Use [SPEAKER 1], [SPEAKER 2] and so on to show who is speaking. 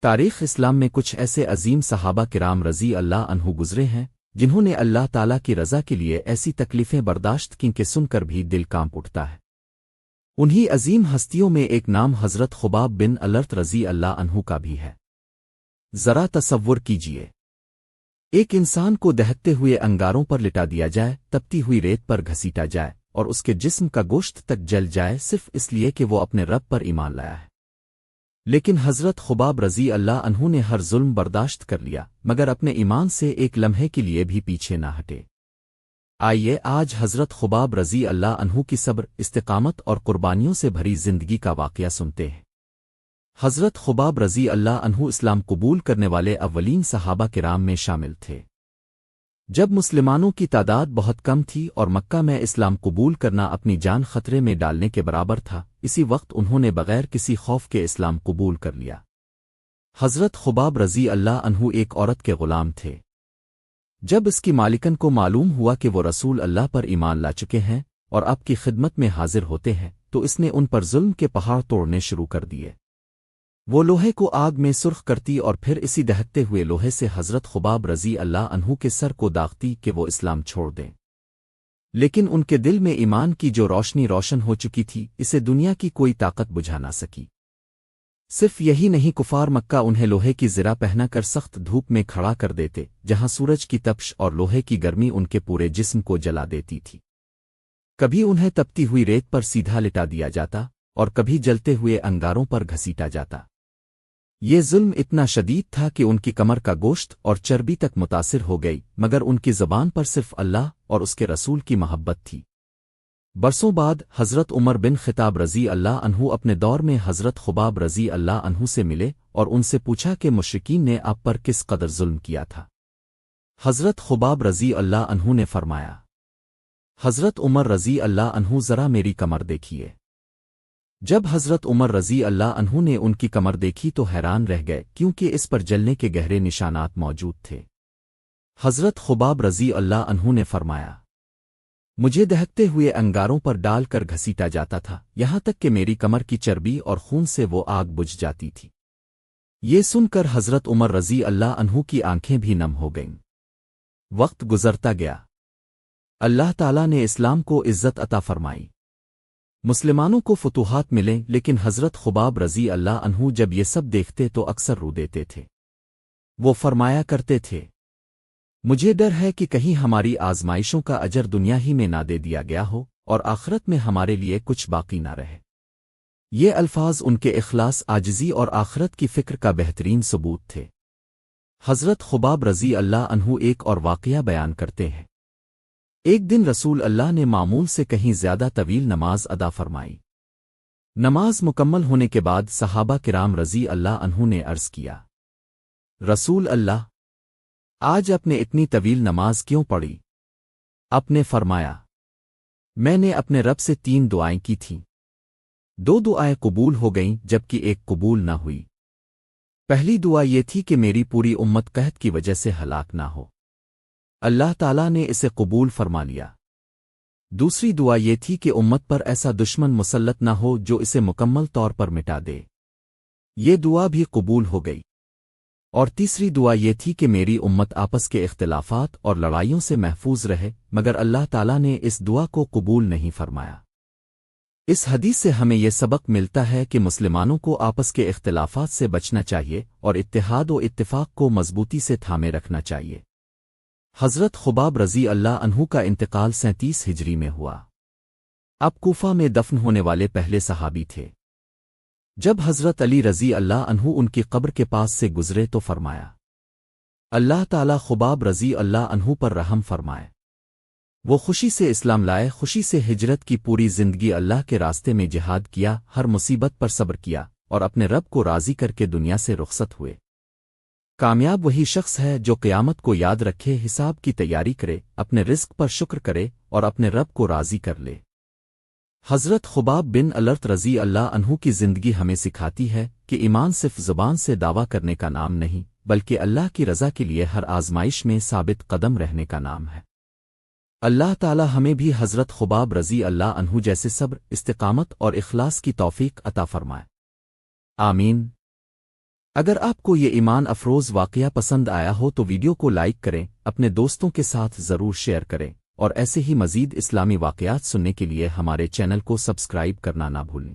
[SPEAKER 1] تاریخ اسلام میں کچھ ایسے عظیم صحابہ کرام رضی اللہ عنہ گزرے ہیں جنہوں نے اللہ تعالیٰ کی رضا کے لیے ایسی تکلیفیں برداشت کیں کہ سن کر بھی دل کانپ اٹھتا ہے۔ انہی عظیم ہستیوں میں ایک نام حضرت خباب بن الارت رضی اللہ عنہ کا بھی ہے۔ ذرا تصور کیجئے، ایک انسان کو دہکتے ہوئے انگاروں پر لٹا دیا جائے، تپتی ہوئی ریت پر گھسیٹا جائے اور اس کے جسم کا گوشت تک جل جائے صرف اس لیے کہ وہ اپنے رب پر ایمان لایا ہے۔ لیکن حضرت خباب رضی اللہ عنہ نے ہر ظلم برداشت کر لیا مگر اپنے ایمان سے ایک لمحے کے لیے بھی پیچھے نہ ہٹے۔ آئیے آج حضرت خباب رضی اللہ عنہ کی صبر، استقامت اور قربانیوں سے بھری زندگی کا واقعہ سنتے ہیں۔ حضرت خباب رضی اللہ عنہ اسلام قبول کرنے والے اولین صحابہ کرام میں شامل تھے۔ جب مسلمانوں کی تعداد بہت کم تھی اور مکہ میں اسلام قبول کرنا اپنی جان خطرے میں ڈالنے کے برابر تھا، اسی وقت انہوں نے بغیر کسی خوف کے اسلام قبول کر لیا۔ حضرت خباب رضی اللہ عنہ ایک عورت کے غلام تھے۔ جب اس کی مالکن کو معلوم ہوا کہ وہ رسول اللہ پر ایمان لا چکے ہیں اور آپ کی خدمت میں حاضر ہوتے ہیں تو اس نے ان پر ظلم کے پہاڑ توڑنے شروع کر دیے۔ وہ لوہے کو آگ میں سرخ کرتی اور پھر اسی دہکتے ہوئے لوہے سے حضرت خباب رضی اللہ عنہ کے سر کو داغتی کہ وہ اسلام چھوڑ دیں۔ لیکن ان کے دل میں ایمان کی جو روشنی روشن ہو چکی تھی اسے دنیا کی کوئی طاقت بجھا نہ سکی۔ صرف یہی نہیں، کفار مکہ انہیں لوہے کی زرہ پہنا کر سخت دھوپ میں کھڑا کر دیتے جہاں سورج کی تپش اور لوہے کی گرمی ان کے پورے جسم کو جلا دیتی تھی۔ کبھی انہیں تپتی ہوئی ریت پر سیدھا لٹا دیا جاتا اور کبھی جلتے ہوئے انگاروں پر گھسیٹا جاتا۔ یہ ظلم اتنا شدید تھا کہ ان کی کمر کا گوشت اور چربی تک متاثر ہو گئی مگر ان کی زبان پر صرف اللہ اور اس کے رسول کی محبت تھی۔ برسوں بعد حضرت عمر بن خطاب رضی اللہ عنہ اپنے دور میں حضرت خباب رضی اللہ عنہ سے ملے اور ان سے پوچھا کہ مشرکین نے آپ پر کس قدر ظلم کیا تھا۔ حضرت خباب رضی اللہ عنہ نے فرمایا، حضرت عمر رضی اللہ عنہ ذرا میری کمر دیکھیے۔ جب حضرت عمر رضی اللہ عنہ نے ان کی کمر دیکھی تو حیران رہ گئے کیونکہ اس پر جلنے کے گہرے نشانات موجود تھے۔ حضرت خباب رضی اللہ عنہ نے فرمایا، مجھے دہکتے ہوئے انگاروں پر ڈال کر گھسیٹا جاتا تھا یہاں تک کہ میری کمر کی چربی اور خون سے وہ آگ بجھ جاتی تھی۔ یہ سن کر حضرت عمر رضی اللہ عنہ کی آنکھیں بھی نم ہو گئیں۔ وقت گزرتا گیا، اللہ تعالیٰ نے اسلام کو عزت عطا فرمائی، مسلمانوں کو فتوحات ملیں، لیکن حضرت خباب رضی اللہ عنہ جب یہ سب دیکھتے تو اکثر رو دیتے تھے۔ وہ فرمایا کرتے تھے، مجھے ڈر ہے کہ کہیں ہماری آزمائشوں کا اجر دنیا ہی میں نہ دے دیا گیا ہو اور آخرت میں ہمارے لیے کچھ باقی نہ رہے۔ یہ الفاظ ان کے اخلاص، عاجزی اور آخرت کی فکر کا بہترین ثبوت تھے۔ حضرت خباب رضی اللہ عنہ ایک اور واقعہ بیان کرتے ہیں۔ ایک دن رسول اللہ نے معمول سے کہیں زیادہ طویل نماز ادا فرمائی۔ نماز مکمل ہونے کے بعد صحابہ کرام رضی اللہ عنہ نے عرض کیا، رسول اللہ، آج آپ نے اتنی طویل نماز کیوں پڑھی؟ آپ نے فرمایا، میں نے اپنے رب سے 3 دعائیں کی تھیں، 2 دعائیں قبول ہو گئیں جبکہ ایک قبول نہ ہوئی۔ پہلی دعا یہ تھی کہ میری پوری امت قحط کی وجہ سے ہلاک نہ ہو، اللہ تعالیٰ نے اسے قبول فرما لیا۔ دوسری دعا یہ تھی کہ امت پر ایسا دشمن مسلط نہ ہو جو اسے مکمل طور پر مٹا دے، یہ دعا بھی قبول ہو گئی۔ اور تیسری دعا یہ تھی کہ میری امت آپس کے اختلافات اور لڑائیوں سے محفوظ رہے، مگر اللہ تعالیٰ نے اس دعا کو قبول نہیں فرمایا۔ اس حدیث سے ہمیں یہ سبق ملتا ہے کہ مسلمانوں کو آپس کے اختلافات سے بچنا چاہیے اور اتحاد و اتفاق کو مضبوطی سے تھامے رکھنا چاہیے۔ حضرت خباب رضی اللہ عنہ کا انتقال 37 ہجری میں ہوا۔ اب کوفہ میں دفن ہونے والے پہلے صحابی تھے۔ جب حضرت علی رضی اللہ عنہ ان کی قبر کے پاس سے گزرے تو فرمایا، اللہ تعالیٰ خباب رضی اللہ عنہ پر رحم فرمائے، وہ خوشی سے اسلام لائے، خوشی سے ہجرت کی، پوری زندگی اللہ کے راستے میں جہاد کیا، ہر مصیبت پر صبر کیا اور اپنے رب کو راضی کر کے دنیا سے رخصت ہوئے۔ کامیاب وہی شخص ہے جو قیامت کو یاد رکھے، حساب کی تیاری کرے، اپنے رزق پر شکر کرے اور اپنے رب کو راضی کر لے۔ حضرت خباب بن الارت رضی اللہ عنہ کی زندگی ہمیں سکھاتی ہے کہ ایمان صرف زبان سے دعویٰ کرنے کا نام نہیں بلکہ اللہ کی رضا کے لیے ہر آزمائش میں ثابت قدم رہنے کا نام ہے۔ اللہ تعالی ہمیں بھی حضرت خباب رضی اللہ عنہ جیسے صبر، استقامت اور اخلاص کی توفیق عطا فرمائے۔ آمین۔ اگر آپ کو یہ ایمان افروز واقعہ پسند آیا ہو تو ویڈیو کو لائک کریں، اپنے دوستوں کے ساتھ ضرور شیئر کریں، اور ایسے ہی مزید اسلامی واقعات سننے کے لیے ہمارے چینل کو سبسکرائب کرنا نہ بھولیں۔